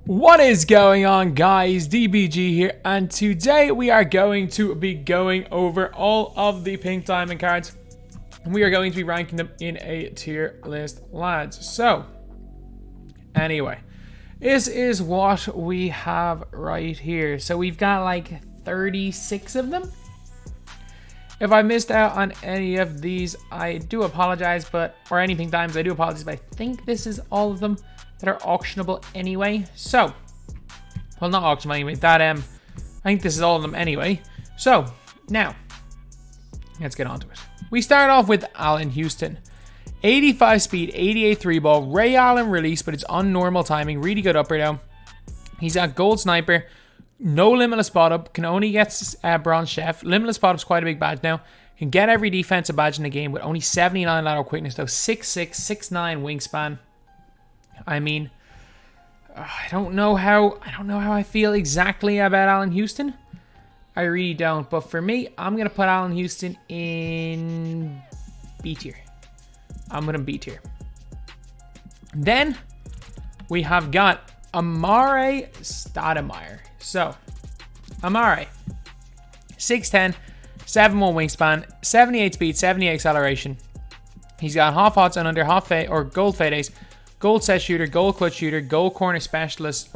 What is going on, guys? DBG here, and today we are going to be going over all of the pink diamond cards, and we are going to be ranking them in a tier list, lads. So, anyway, this is what we have right here. So we've got like 36 of them. If I missed out on any of these, I do apologize, or any pink diamonds, I do apologize, but I think this is all of them that are auctionable anyway. So, well, not auctionable anyway, I think this is all of them anyway. So, now, let's get on to it. We start off with Allen Houston. 85 speed, 88 3 ball, Ray Allen release, but it's on normal timing, really good upper down. He's got gold sniper, no limitless spot up, can only get bronze chef. Limitless spot up's quite a big badge now. Can get every defensive badge in the game with only 79 lateral quickness though, 6'6", 6'9" wingspan. I mean, I don't know how I feel exactly about Allen Houston. I really don't. But for me, I'm gonna put Allen Houston in B tier. I'm gonna B tier. Then we have got Amare Stoudemire. So, Amare, 6'10", 7'1" wingspan, 78 speed, 78 acceleration. He's got half hots and under half fade or gold fade ace. Gold set shooter, gold clutch shooter, gold corner specialist,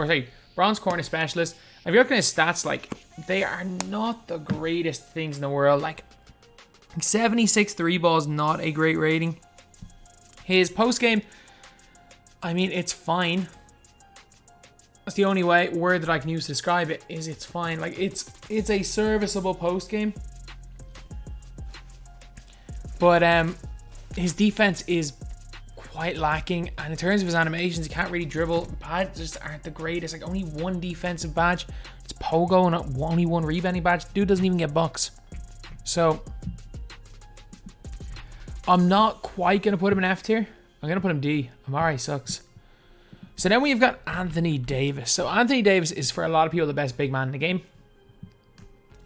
bronze corner specialist. If you look at his stats, like, they are not the greatest things in the world. Like, 76 3 ball is not a great rating. His post game, I mean, it's fine. That's the only word that I can use to describe it, is it's fine. Like, it's a serviceable post game. But his defense is quite lacking, and in terms of his animations, he can't really dribble. Badges just aren't the greatest. Like, only one defensive badge. It's Pogo, and only one rebounding badge. Dude doesn't even get bucks. So, I'm not quite going to put him in F tier. I'm going to put him D. Amari sucks. So then we've got Anthony Davis. So Anthony Davis is, for a lot of people, the best big man in the game.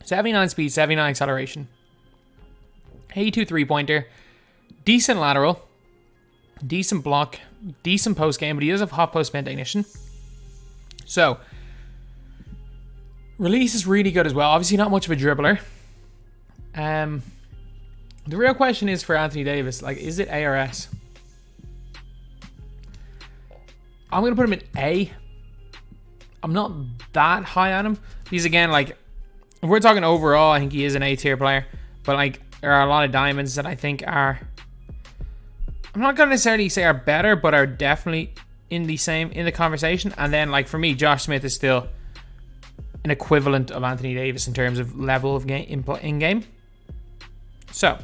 79 speed, 79 acceleration. 82 three-pointer. Decent lateral. Decent block, decent post game, but he does have hot post spin technician. So, release is really good as well. Obviously, not much of a dribbler. The real question is for Anthony Davis, like, is it A or S? I'm gonna put him in A. I'm not that high on him because, again, like, if we're talking overall, I think he is an A tier player. But like, there are a lot of diamonds that I think are, I'm not going to necessarily say are better, but are definitely in the conversation. And then, like, for me, Josh Smith is still an equivalent of Anthony Davis in terms of level of game in game. So,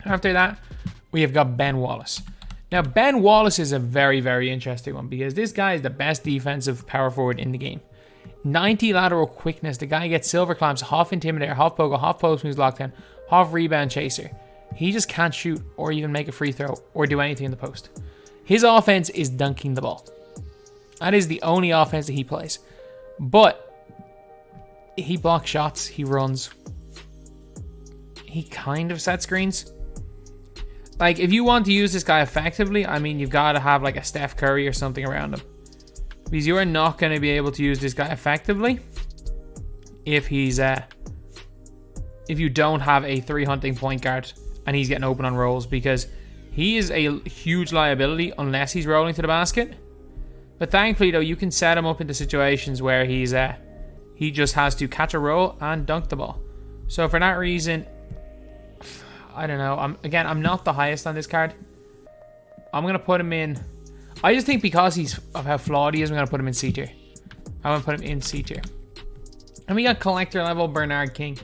after that, we have got Ben Wallace. Now, Ben Wallace is a very, very interesting one because this guy is the best defensive power forward in the game. 90 lateral quickness. The guy gets silver clamps, half intimidator, half pogo, half post moves lockdown, half rebound chaser. He just can't shoot or even make a free throw or do anything in the post. His offense is dunking the ball. That is the only offense that he plays. But he blocks shots, he runs. He kind of sets screens. Like, if you want to use this guy effectively, I mean, you've got to have like a Steph Curry or something around him. Because you are not going to be able to use this guy effectively if you don't have a 3-hunting point guard and he's getting open on rolls, because he is a huge liability unless he's rolling to the basket. But thankfully, though, you can set him up into situations where he just has to catch a roll and dunk the ball. So for that reason, I don't know. I'm not the highest on this card. I'm going to put him in, I just think because of how flawed he is, I'm going to put him in C tier. I'm going to put him in C tier. And we got collector level Bernard King.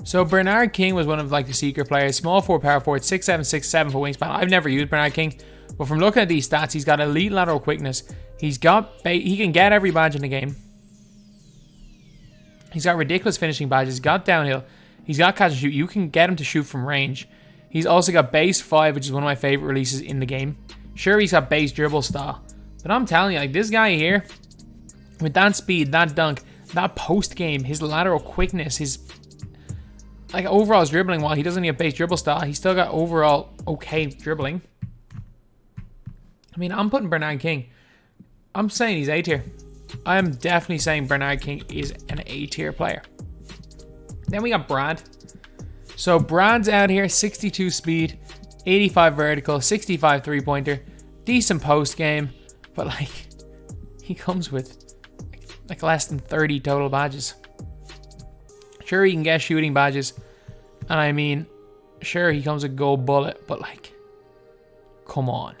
So Bernard King was one of like the secret players. Small forward, power forward, 6'7", 6'7" for wingspan. I've never used Bernard King, but from looking at these stats, he's got elite lateral quickness. He can get every badge in the game. He's got ridiculous finishing badges. He's got downhill. He's got catch and shoot. You can get him to shoot from range. He's also got base 5, which is one of my favorite releases in the game. Sure, he's got base dribble style, but I'm telling you, like, this guy here, with that speed, that dunk, that post game, his lateral quickness, his like overall his dribbling, while he doesn't have base dribble style, he's still got overall okay dribbling. I mean, I'm putting Bernard King I'm saying he's A tier. I am definitely saying Bernard King is an A tier player. Then we got Brad. So Brad's out here, 62 speed, 85 vertical, 65 three-pointer, decent post game, but like he comes with like less than 30 total badges. Sure, he can get shooting badges, and I mean, sure, he comes with gold bullet, but like, come on.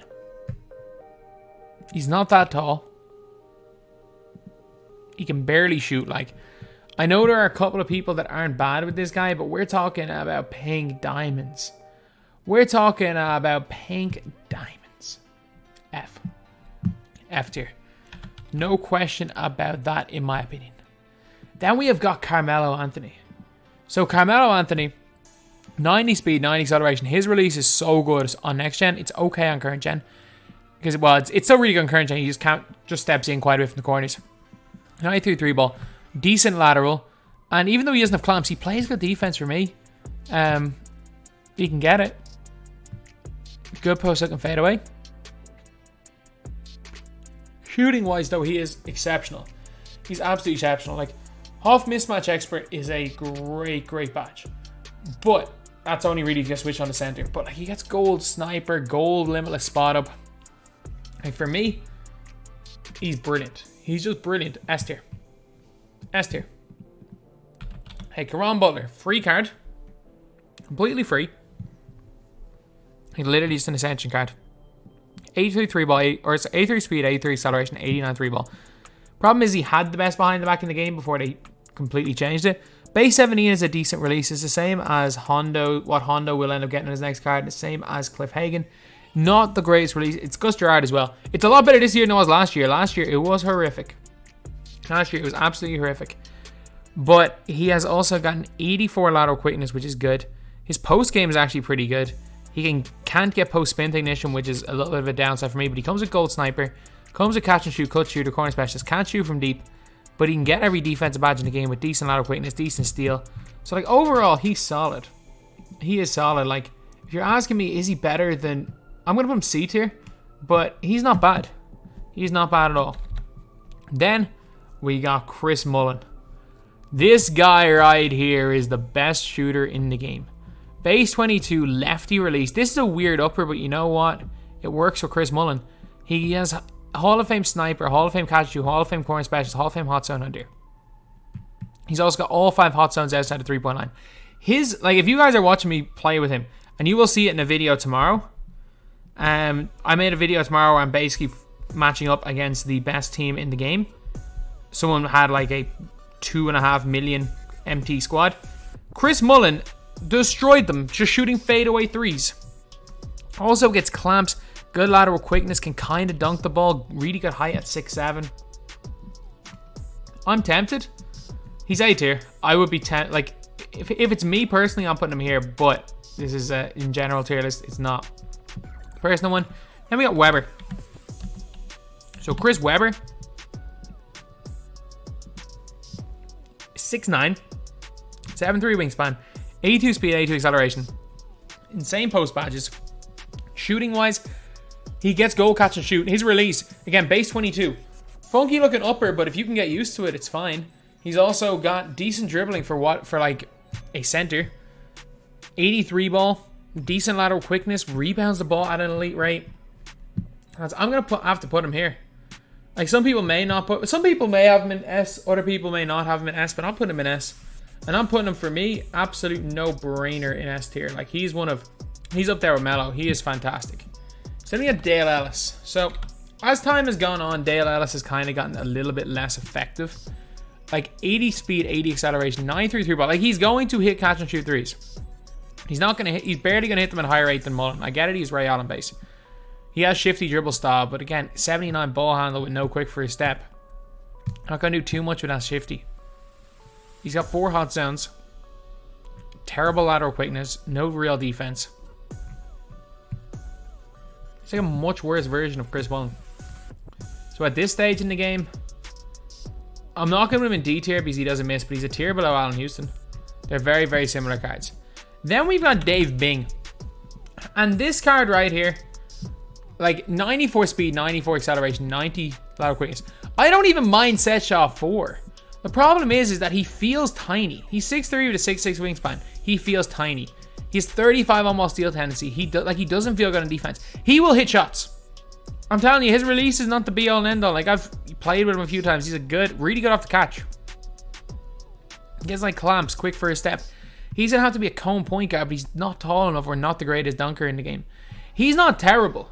He's not that tall. He can barely shoot. Like, I know there are a couple of people that aren't bad with this guy, but we're talking about pink diamonds. We're talking about pink diamonds. F. F tier. No question about that, in my opinion. Then we have got Carmelo Anthony. So Carmelo Anthony, 90 speed, 90 acceleration. His release is so good on next gen. It's okay on current gen. Because, well, it's so really good on current gen. He just steps in quite a bit from the corners. 93 3 ball. Decent lateral. And even though he doesn't have clamps, he plays good defense for me. He can get it. Good post hook and fade away. Shooting wise though, he is exceptional. He's absolutely exceptional. Like, half mismatch expert is a great badge. But that's only really to switch on the center. But like, he gets gold sniper, gold limitless spot up. Like, for me, he's brilliant. He's just brilliant. S tier. S tier. Hey, Caron Butler, free card. Completely free. He literally just an ascension card. 83 3 ball, or it's 83 speed, 83 acceleration, 89 3 ball. Problem is he had the best behind the back in the game before they completely changed it. Base 17 is a decent release. It's the same as Hondo, what Hondo will end up getting in his next card. The same as Cliff Hagan. Not the greatest release. It's Gus Gerard as well. It's a lot better this year than it was last year. Last year, it was horrific. Last year, it was absolutely horrific. But he has also got an 84 lateral quickness, which is good. His post game is actually pretty good. He can't get post spin technician, which is a little bit of a downside for me. But he comes with gold sniper. Comes with catch and shoot, cut shooter, corner specialist. Can't shoot from deep. But he can get every defensive badge in the game with decent lateral quickness, decent steal. So like overall, he's solid. He is solid. Like, if you're asking me, is he better than... I'm going to put him C tier. But he's not bad. He's not bad at all. Then we got Chris Mullen. This guy right here is the best shooter in the game. Base 22, lefty release. This is a weird upper, but you know what? It works for Chris Mullen. He has Hall of Fame sniper, Hall of Fame catch shoot, Hall of Fame corner specialist, Hall of Fame hot zone under. He's also got all 5 hot zones outside of 3-point line. Like, if you guys are watching me play with him, and you will see it in a video tomorrow. I made a video tomorrow where I'm basically matching up against the best team in the game. Someone had like a 2.5 million MT squad. Chris Mullen destroyed them, just shooting fadeaway threes. Also gets clamps, good lateral quickness, can kind of dunk the ball, really good height at 6'7". I'm tempted. He's A tier. I would be tempted. Like, if it's me personally, I'm putting him here, but this is in general tier list. It's not personal one. Then we got Weber. So Chris Weber, 6'9", 7'3" wingspan, 82 speed, 82 acceleration, insane post badges. Shooting wise, he gets goal catch and shoot. His release, again, base 22. Funky looking upper, but if you can get used to it, it's fine. He's also got decent dribbling for like a center. 83 ball, decent lateral quickness, rebounds the ball at an elite rate. I'm gonna have to put him here. Like, some people may have him in S, other people may not have him in S, but I'm putting him in S. And I'm putting him, for me, absolute no-brainer in S tier. Like, he's up there with Melo. He is fantastic. So then we got Dale Ellis. So, as time has gone on, Dale Ellis has kind of gotten a little bit less effective. Like, 80 speed, 80 acceleration, 93 3 ball. Like, he's going to hit catch and shoot threes. He's barely going to hit them at a higher rate than Mullen. I get it, he's Ray Allen base. He has shifty dribble style, but again, 79 ball handle with no quick for his step. Not going to do too much with that shifty. He's got 4 hot zones. Terrible lateral quickness. No real defense. It's like a much worse version of Chris Mullen. So at this stage in the game, I'm not going to put him in D tier because he doesn't miss, but he's a tier below Allen Houston. They're very, very similar cards. Then we've got Dave Bing. And this card right here, like 94 speed, 94 acceleration, 90 lateral quickness. I don't even mind set shot 4. The problem is that he feels tiny. He's 6'3" with a 6'6" wingspan. He feels tiny. He's 35 almost steal tendency. He doesn't feel good on defense. He will hit shots. I'm telling you, his release is not the be all and end all. Like, I've played with him a few times. He's really good off the catch. He gets like clamps, quick for his step. He's gonna have to be a cone point guard, but he's not tall enough or not the greatest dunker in the game. He's not terrible.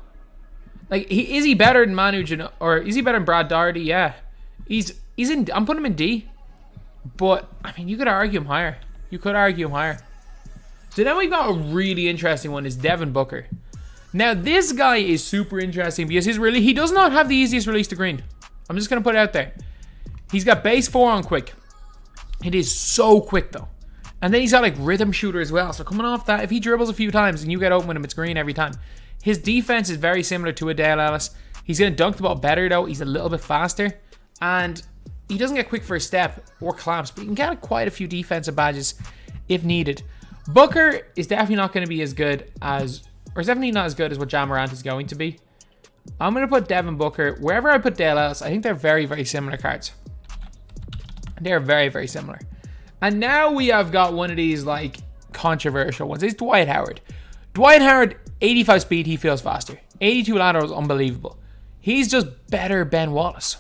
Like, is he better than Manu or is he better than Brad Daugherty? Yeah. I'm putting him in D. But I mean, you could argue him higher. So then we've got a really interesting one, is Devin Booker. Now this guy is super interesting because he does not have the easiest release to green. I'm just gonna put it out there. He's got base 4 on quick. It is so quick though. And then he's got like rhythm shooter as well. So coming off that, if he dribbles a few times and you get open with him, it's green every time. His defense is very similar to a Dale Ellis. He's going to dunk the ball better though. He's a little bit faster. And he doesn't get quick for a step or clamps, but he can get quite a few defensive badges if needed. Booker is definitely not going to be as good as, or is definitely not as good as what Ja Morant is going to be. I'm going to put Devin Booker. Wherever I put Dale Ellis, I think they're very, very similar cards. They're very, very similar. And now we have got one of these like controversial ones. It's Dwight Howard. Dwight Howard, 85 speed, he feels faster. 82 lateral is unbelievable. He's just better Ben Wallace.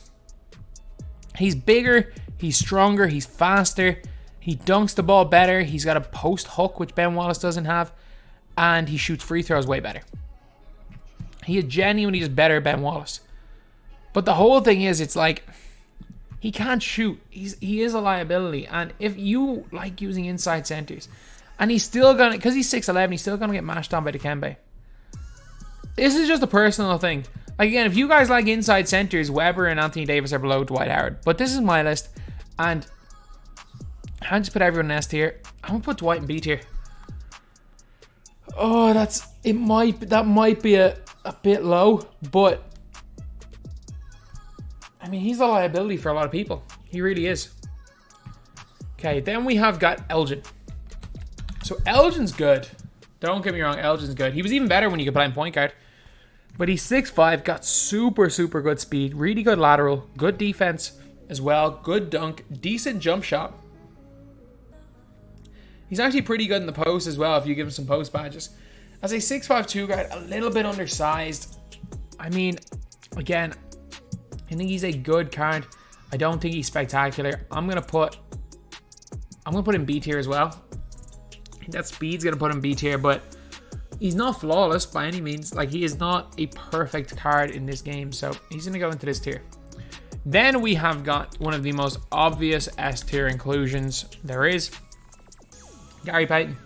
He's bigger, he's stronger, he's faster. He dunks the ball better. He's got a post hook, which Ben Wallace doesn't have. And he shoots free throws way better. He is genuinely just better Ben Wallace. But the whole thing is, it's like, he can't shoot. He is a liability. And if you like using inside centers, and he's still gonna, because he's 6'11", he's still gonna get mashed on by Dikembe. This is just a personal thing. Like, again, if you guys like inside centers, Weber and Anthony Davis are below Dwight Howard. But this is my list, and I just put everyone in S tier. I'm gonna put Dwight in B tier. Oh, that might be a bit low, but I mean, he's a liability for a lot of people. He really is. Okay, then we have got Elgin. So Elgin's good. Don't get me wrong, Elgin's good. He was even better when you could play him point guard. But he's 6'5", got super, super good speed, really good lateral, good defense as well, good dunk, decent jump shot. He's actually pretty good in the post as well if you give him some post badges. As a 6'5" guard, a little bit undersized. I mean, again, I think he's a good card. I don't think he's spectacular. I'm gonna put him B tier as well. I think that speed's gonna put him B tier, but he's not flawless by any means. Like, he is not a perfect card in this game, so he's gonna go into this tier. Then we have got one of the most obvious S tier inclusions there is. Gary Payton.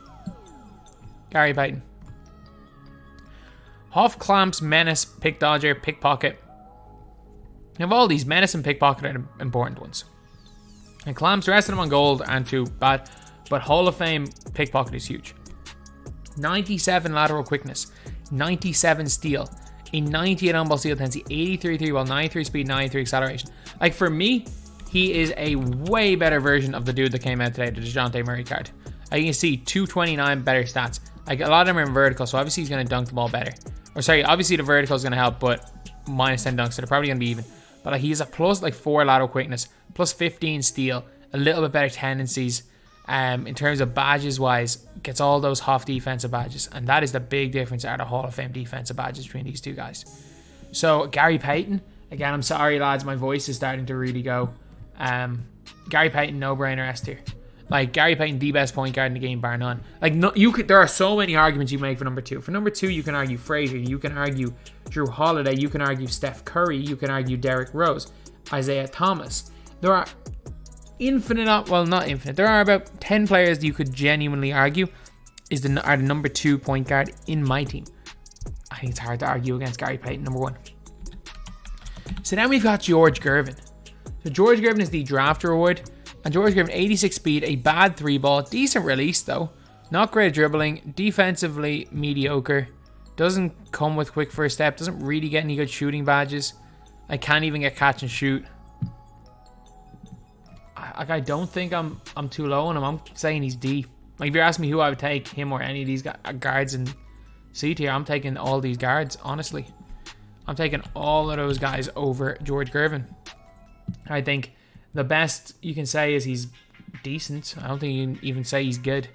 Huff, clamps, menace, pick dodger, pickpocket. Of all these, menace and pickpocket are the important ones. And clamps, the rest of them on gold aren't too bad, but Hall of Fame pickpocket is huge. 97 lateral quickness, 97 steal, a 98 on ball steal tendency, 83 3-ball, 93 speed, 93 acceleration. Like, for me, he is a way better version of the dude that came out today, the DeJounte Murray card. Like, you can see 229 better stats. Like, a lot of them are in vertical, so obviously he's going to dunk the ball better. Or sorry, obviously the vertical is going to help, but minus 10 dunks, so they're probably going to be even. But like, he's a plus like 4 lateral quickness, plus 15 steal, a little bit better tendencies. In terms of badges wise, gets all those Hoff defensive badges, and that is the big difference out of Hall of Fame defensive badges between these two guys. So Gary Payton, again, I'm sorry lads, my voice is starting to really go. Gary Payton, no brainer S tier. Like, Gary Payton, the best point guard in the game, bar none. Like, no, there are so many arguments you make for number 2. For number 2, you can argue Frazier, you can argue Drew Holiday, you can argue Steph Curry, you can argue Derrick Rose, Isaiah Thomas. There are not infinite. There are about 10 players that you could genuinely argue are the number 2 point guard in my team. I think it's hard to argue against Gary Payton, number 1. So now we've got George Girvin. So George Girvin is the draft reward. And George Gervin, 86 speed, a bad 3-ball, decent release though. Not great at dribbling, defensively mediocre. Doesn't come with quick first step, doesn't really get any good shooting badges. I can't even get catch and shoot. I don't think I'm too low on him. I'm saying he's D. Like, if you're asking me who I would take, him or any of these guards in C tier, I'm taking all these guards, honestly. I'm taking all of those guys over George Girvin. I think the best you can say is he's decent. I don't think you can even say he's good.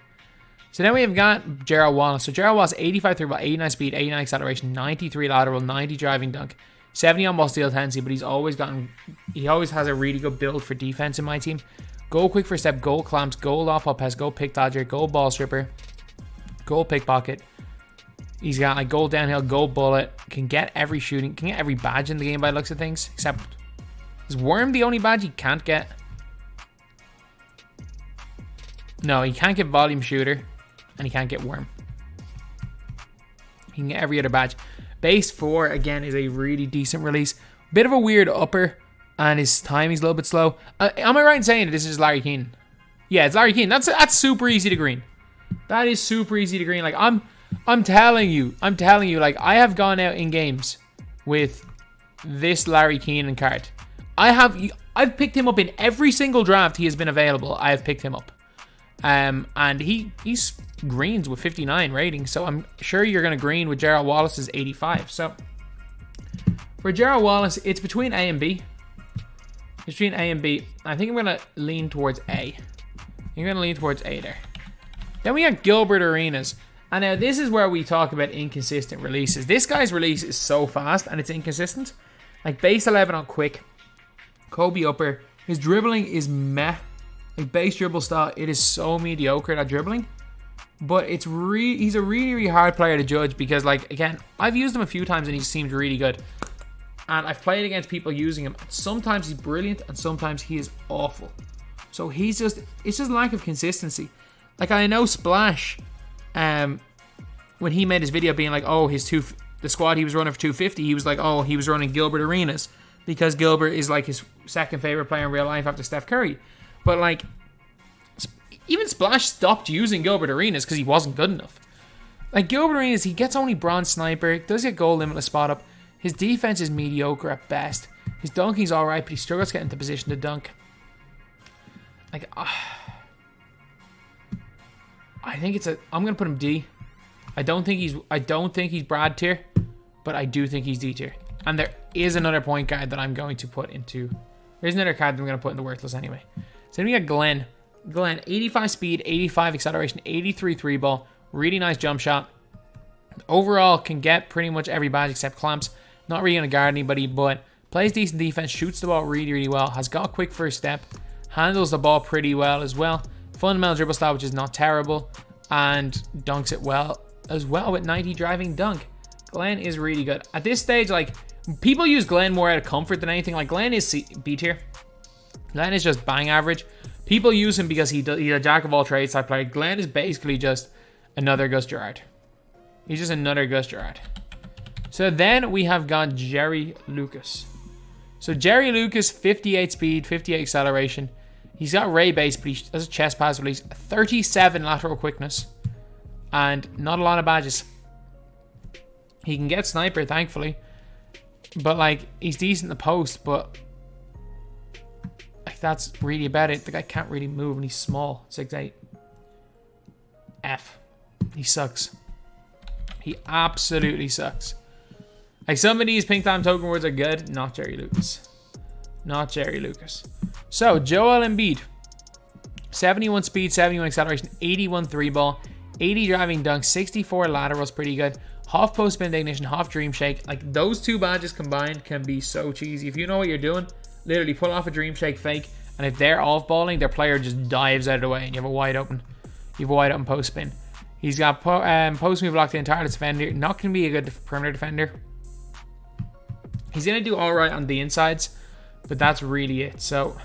So then we have got Gerald Wallace. So Gerald Wallace, 85 3 ball, 89 speed, 89 acceleration, 93 lateral, 90 driving dunk, 70 on ball steal tendency, but he always has a really good build for defense in my team. Goal quick first step, goal clamps, goal off pass, goal pick dodger, goal ball stripper, goal pickpocket. He's got like goal downhill, goal bullet, can get every shooting, can get every badge in the game by the looks of things, except is Worm the only badge he can't get? No, he can't get volume shooter, and he can't get Worm. He can get every other badge. Base 4, again, is a really decent release. Bit of a weird upper, and his timing's a little bit slow. Am I right in saying that this is Larry Keane? Yeah, it's Larry Keane. That's super easy to green. That is super easy to green. Like, I'm telling you, like, I have gone out in games with this Larry Keane card. I've picked him up in every single draft he has been available. I have picked him up. And he's greens with 59 rating, so I'm sure you're going to green with Gerald Wallace's 85. So for Gerald Wallace, it's between A and B. It's between A and B. I think I'm going to lean towards A. You're going to lean towards A there. Then we got Gilbert Arenas. And now this is where we talk about inconsistent releases. This guy's release is so fast and it's inconsistent. Like base 11 on quick. Kobe upper. His dribbling is meh. Like base dribble style, it is so mediocre at dribbling. But he's a really, really hard player to judge because, like, again, I've used him a few times and he seemed really good. And I've played against people using him. Sometimes he's brilliant and sometimes he is awful. So it's just lack of consistency. Like, I know Splash, when he made his video being like, oh, the squad he was running for 250, he was like, oh, he was running Gilbert Arenas because Gilbert is like his second favorite player in real life after Steph Curry. But like, even Splash stopped using Gilbert Arenas because he wasn't good enough. Like Gilbert Arenas, he gets only bronze sniper, does get goal limitless spot up. His defense is mediocre at best. His dunking's alright, but he struggles to get into position to dunk. Like, I think I'm gonna put him D. I don't think he's Brad tier, but I do think he's D tier. And there is another point guard that I'm going to put into. There's another card that I'm going to put into worthless anyway. So then we got Glenn. Glenn, 85 speed, 85 acceleration, 83 3 ball. Really nice jump shot. Overall, can get pretty much every badge except clamps. Not really going to guard anybody, but plays decent defense, shoots the ball really, really well. Has got quick first step. Handles the ball pretty well as well. Fundamental dribble style, which is not terrible. And dunks it well as well with 90 driving dunk. Glenn is really good. At this stage, like, people use Glenn more out of comfort than anything. Like, Glenn is B tier. Glenn is just bang average. People use him because he's a jack of all trades type player. Glenn is basically just another Gus Gerrard. He's just another Gus Gerrard. So then we have got Jerry Lucas. So Jerry Lucas, 58 speed, 58 acceleration. He's got Ray base, but he has a chest pass release, 37 lateral quickness, and not a lot of badges. He can get sniper, thankfully. But, like, he's decent in the post, but like, that's really about it. The guy can't really move, and he's small. 6'8". F. He sucks. He absolutely sucks. Like, some of these pink time token words are good. Not Jerry Lucas. Not Jerry Lucas. So, Joel Embiid. 71 speed, 71 acceleration, 81 3 ball, 80 driving dunk, 64 laterals, pretty good. Half post spin ignition, half dream shake. Like, those two badges combined can be so cheesy. If you know what you're doing, literally pull off a dream shake fake, and if they're off balling, their player just dives out of the way, and you have a wide open post spin. He's got post move locked in, tireless defender. Not going to be a good perimeter defender. He's going to do all right on the insides, but that's really it. So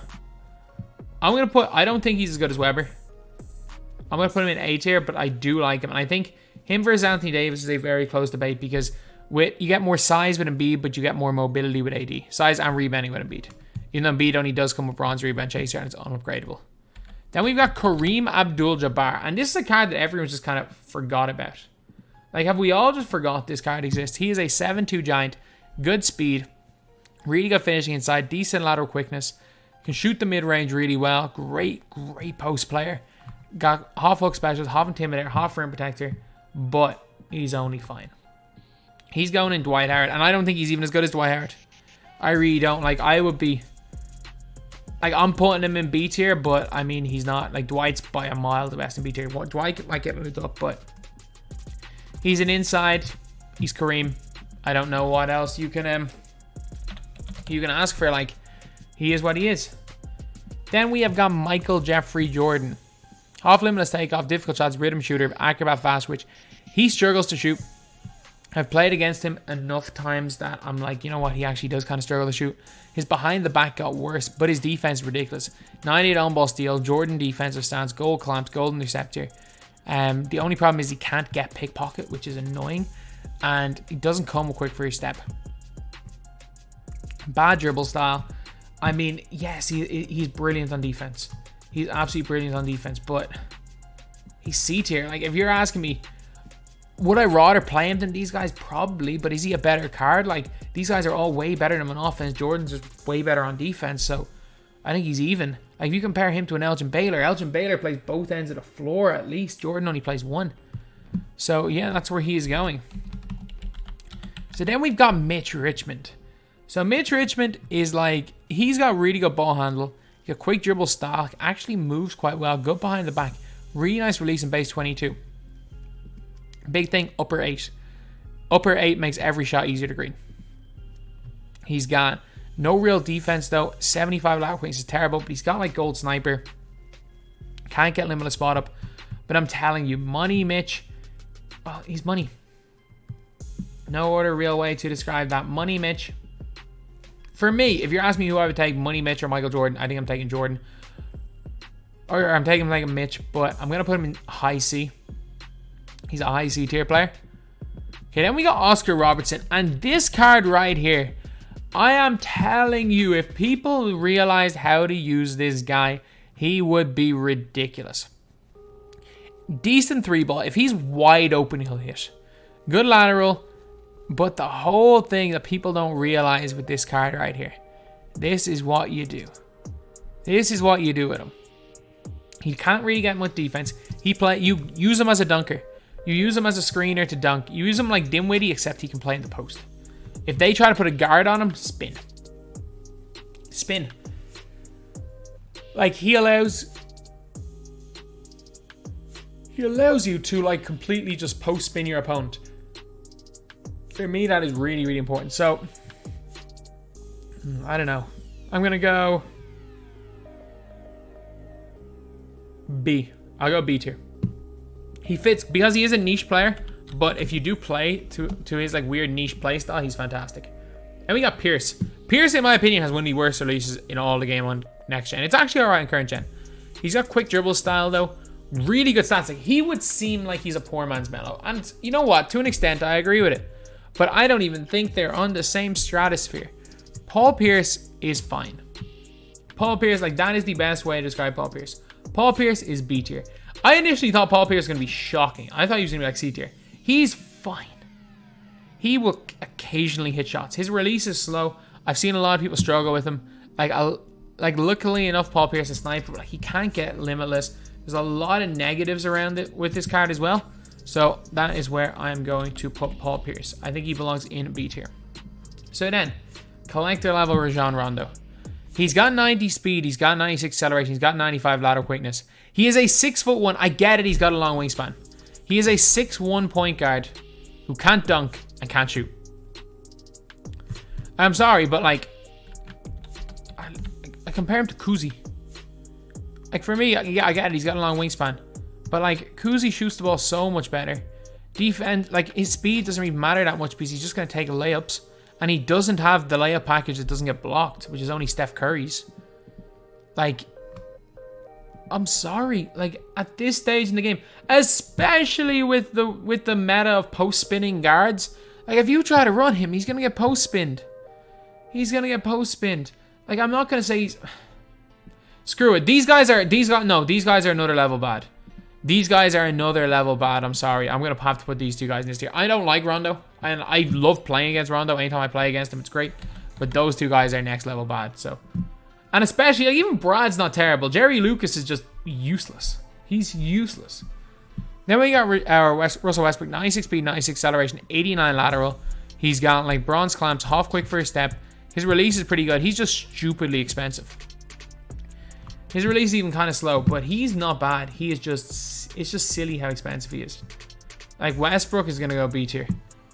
I'm going to put, I don't think he's as good as Weber. I'm going to put him in A tier, but I do like him. And I think him versus Anthony Davis is a very close debate because you get more size with Embiid, but you get more mobility with AD. Size and rebounding with Embiid. Even though Embiid only does come with bronze rebound chaser and it's unupgradable. Then we've got Kareem Abdul-Jabbar. And this is a card that everyone's just kind of forgot about. Like, have we all just forgot this card exists? He is a 7'2 giant. Good speed. Really good finishing inside. Decent lateral quickness. Can shoot the mid-range really well. Great post player. Got half hook specials, half intimidator, half rim protector. But he's only fine. He's going in Dwight Howard, and I don't think he's even as good as Dwight Howard. I really don't. Like, I would be... Like, I'm putting him in B tier, but, I mean, he's not. Like, Dwight's by a mile the best in B tier. Dwight might get moved up, but... He's an inside. He's Kareem. I don't know what else you can ask for. Like, he is what he is. Then we have got Michael Jeffrey Jordan. Off-limitless takeoff, difficult shots, rhythm shooter, acrobat fast switch. He struggles to shoot. I've played against him enough times that I'm like, you know what, he actually does kind of struggle to shoot. His behind the back got worse, but his defense is ridiculous. 98 on-ball steal, Jordan defensive stance, goal clamps, gold interceptor. The only problem is he can't get pickpocket, which is annoying. And he doesn't come with quick first step. Bad dribble style. I mean, yes, he's brilliant on defense. He's absolutely brilliant on defense, but he's C tier. Like, if you're asking me, would I rather play him than these guys? Probably, but is he a better card? Like, these guys are all way better than him on offense. Jordan's just way better on defense, so I think he's even. Like, if you compare him to an Elgin Baylor plays both ends of the floor at least. Jordan only plays one. So, yeah, that's where he is going. So then we've got Mitch Richmond. So Mitch Richmond is like, he's got really good ball handle. He's got quick dribble style. Actually moves quite well. Good behind the back. Really nice release in base 22. Big thing, upper 8. Upper 8 makes every shot easier to green. He's got no real defense though. 75 lateral quickness is terrible, but he's got like gold sniper. Can't get limitless spot up. But I'm telling you, money Mitch. Well, he's money. No other real way to describe that. Money Mitch. For me, if you're asking me who I would take, Money Mitch or Michael Jordan, I think I'm taking Jordan. Or I'm taking Mitch, but I'm going to put him in high C. He's a high C tier player. Okay, then we got Oscar Robertson. And this card right here, I am telling you, if people realized how to use this guy, he would be ridiculous. Decent 3-ball. If he's wide open, he'll hit. Good lateral. But the whole thing that people don't realize with this card right here, this is what you do. This is what you do with him. He can't really get much defense. You use him as a dunker. You use him as a screener to dunk. You use him like Dimwitty, except he can play in the post. If they try to put a guard on him, spin. Spin. Like, he allows you to like completely just post spin your opponent. For me, that is really, really important. So, I don't know. I'm going to go B. I'll go B tier. He fits, because he is a niche player, but if you do play to his like weird niche play style, he's fantastic. And we got Pierce. Pierce, in my opinion, has one of the worst releases in all the game on next gen. It's actually alright in current gen. He's got quick dribble style, though. Really good stats. Like, he would seem like he's a poor man's Melo. And you know what? To an extent, I agree with it. But I don't even think they're on the same stratosphere. Paul Pierce is fine. Paul Pierce, like, that is the best way to describe Paul Pierce. Paul Pierce is B tier. I initially thought Paul Pierce was going to be shocking. I thought he was going to be like C tier. He's fine. He will occasionally hit shots. His release is slow. I've seen a lot of people struggle with him. Like luckily enough, Paul Pierce is sniper, but like, he can't get limitless. There's a lot of negatives around it with this card as well. So that is where I'm going to put Paul Pierce. I think he belongs in B tier. So then, collector level Rajon Rondo. He's got 90 speed. He's got 96 acceleration. He's got 95 lateral quickness. He is a 6'1". I get it. He's got a long wingspan. He is a 6'1" point guard who can't dunk and can't shoot. I'm sorry, but like, I compare him to Kuzi. Like, for me, yeah, I get it. He's got a long wingspan. But like, Kuzi shoots the ball so much better. Defense, like, his speed doesn't even matter that much because he's just going to take layups. And he doesn't have the layup package that doesn't get blocked, which is only Steph Curry's. Like, I'm sorry. Like, at this stage in the game, especially with the meta of post-spinning guards, like, if you try to run him, he's going to get post-spinned. He's going to get post-spinned. Like, I'm not going to say he's... Screw it. These guys are another level bad. These guys are another level bad. I'm sorry. I'm going to have to put these two guys in this tier. I don't like Rondo. And I love playing against Rondo. Anytime I play against him, it's great. But those two guys are next level bad. So, and especially, like, even Brad's not terrible. Jerry Lucas is just useless. He's useless. Then we got our Russell Westbrook. 96 speed, 96 acceleration, 89 lateral. He's got like bronze clamps, half quick first step. His release is pretty good. He's just stupidly expensive. His release is even kind of slow, but he's not bad. He is just, it's just silly how expensive he is. Like Westbrook is going to go B tier.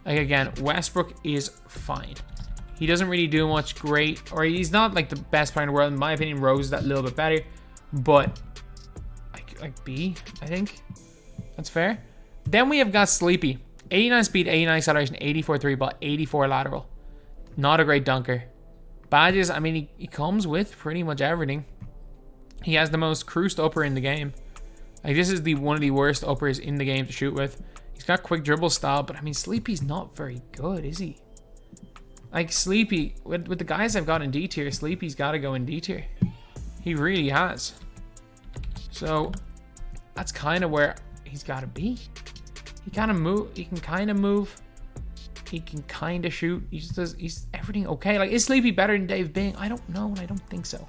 Like again, Westbrook is fine. He doesn't really do much great, or he's not like the best player in the world. In my opinion, Rose is that little bit better, but like B, I think. That's fair. Then we have got Sleepy. 89 speed, 89 acceleration, 84 3 ball, 84 lateral. Not a great dunker. Badges, I mean, he comes with pretty much everything. He has the most cruised upper in the game. Like, this is one of the worst uppers in the game to shoot with. He's got quick dribble style, but I mean, Sleepy's not very good, is he? Like, Sleepy, with the guys I've got in D tier, Sleepy's got to go in D tier. He really has. So, that's kind of where he's got to be. He kind of move. He can kind of move. He can kind of shoot. He just does. He's everything okay. Like, is Sleepy better than Dave Bing? I don't know, and I don't think so.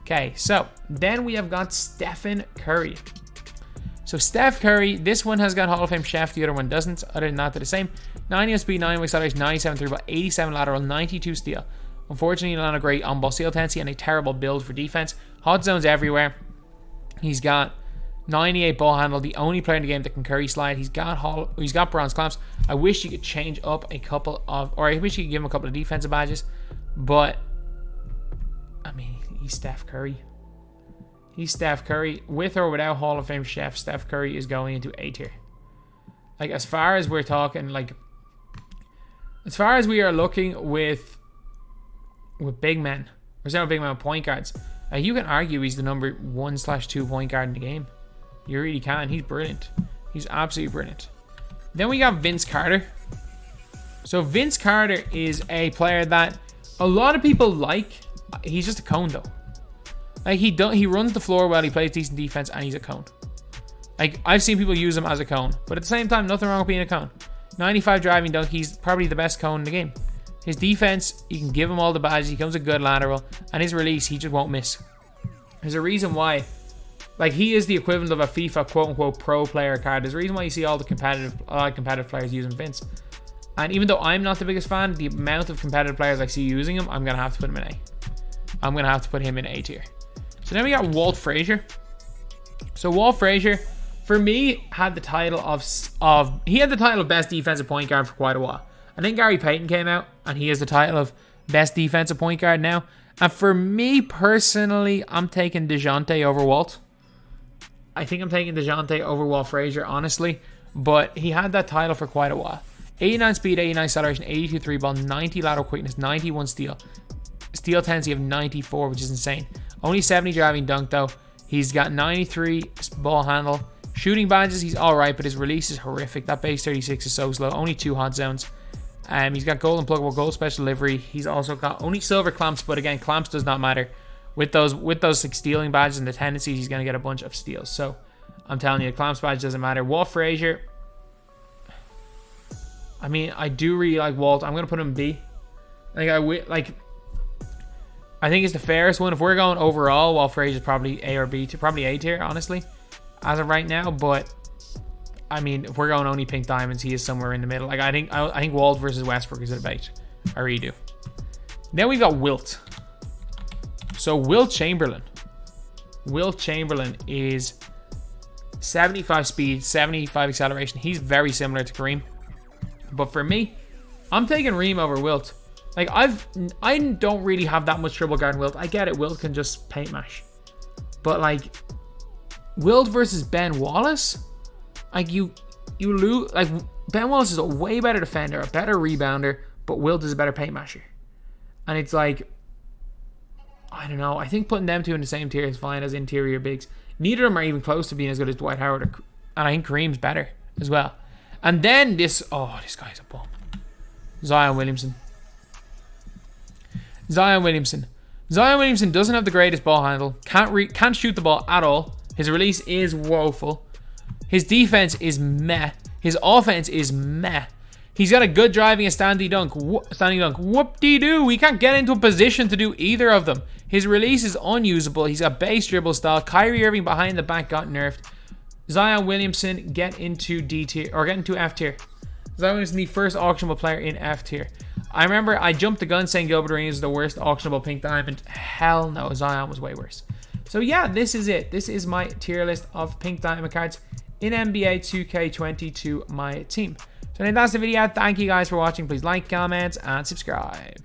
Okay, so then we have got Stefan Curry. So Steph Curry, this one has got Hall of Fame chef. The other one doesn't. Other than that, they're the same. 90 speed, 9 acceleration, 97 3 ball, 87 lateral, 92 steal. Unfortunately, not a great on-ball steal tendency and a terrible build for defense. Hot zones everywhere. He's got 98 ball handle, the only player in the game that can Curry slide. He's got bronze clamps. I wish you could change up a couple of, or I wish you could give him a couple of defensive badges, but I mean, he's Steph Curry. He's Steph Curry. With or without Hall of Fame chef, Steph Curry is going into A tier. Like, as far as we're talking, like, as far as we are looking with big men, or not big men, point guards, you can argue he's the number 1/2 point guard in the game. You really can. He's brilliant. He's absolutely brilliant. Then we got Vince Carter. So Vince Carter is a player that a lot of people like. He's just a cone though. Like, he runs the floor well, he plays decent defense, and he's a cone. Like, I've seen people use him as a cone, but at the same time, nothing wrong with being a cone. 95 driving dunk, he's probably the best cone in the game. His defense, you can give him all the badges, he comes with good lateral, and his release, he just won't miss. There's a reason why. Like, he is the equivalent of a FIFA quote-unquote pro player card. There's a reason why you see all the competitive players using Vince. And even though I'm not the biggest fan, the amount of competitive players I see using him, I'm going to have to put him in A. I'm going to have to put him in A tier. So then we got Walt Frazier. So Walt Frazier, for me, had the title of best defensive point guard for quite a while. And then Gary Payton came out, and he has the title of best defensive point guard now. And for me personally, I'm taking DeJounte over Walt. I think I'm taking DeJounte over Walt Frazier, honestly. But he had that title for quite a while. 89 speed, 89 acceleration, 82 3 ball, 90 lateral quickness, 91 steal. Steal tendency of 94, which is insane. Only 70 driving dunk though. He's got 93 ball handle. Shooting badges, he's alright, but his release is horrific. That base 36 is so slow. Only 2 hot zones. He's got gold and pluggable, gold special delivery. He's also got only silver clamps, but again, clamps does not matter. With those like stealing badges and the tendencies, he's going to get a bunch of steals. So, I'm telling you, the clamps badge doesn't matter. Walt Frazier, I mean, I do really like Walt. I'm going to put him in B. I think it's the fairest one. If we're going overall, Walt Frazier is probably A or B, probably A tier, honestly, as of right now. But I mean, if we're going only pink diamonds, he is somewhere in the middle. Like, I think Walt versus Westbrook is a debate. I really do. Then we've got Wilt. So Wilt Chamberlain. Wilt Chamberlain is 75 speed, 75 acceleration. He's very similar to Kareem. But for me, I'm taking Reem over Wilt. Like, I don't really have that much trouble guarding Wilt. I get it, Wilt can just paint mash. But like, Wilt versus Ben Wallace, like you lose. Like, Ben Wallace is a way better defender, a better rebounder, but Wilt is a better paint masher. And it's like, I don't know. I think putting them two in the same tier is fine as interior bigs. Neither of them are even close to being as good as Dwight Howard, and I think Kareem's better as well. And then this guy's a bum. Zion Williamson. Zion Williamson doesn't have the greatest ball handle. Can't shoot the ball at all. His release is woeful. His defense is meh. His offense is meh. He's got a good driving and standing dunk. Whoop-de-doo. He can't get into a position to do either of them. His release is unusable. He's got base dribble style. Kyrie Irving behind the back got nerfed. Zion Williamson, get into D tier, or get into F tier. Zion was the first auctionable player in F tier. I remember I jumped the gun saying Gilbert Arenas is the worst auctionable pink diamond. Hell no, Zion was way worse. So yeah, this is it. This is my tier list of pink diamond cards in NBA 2K22 MyTEAM. So I think that's the video. Thank you guys for watching. Please like, comment, and subscribe.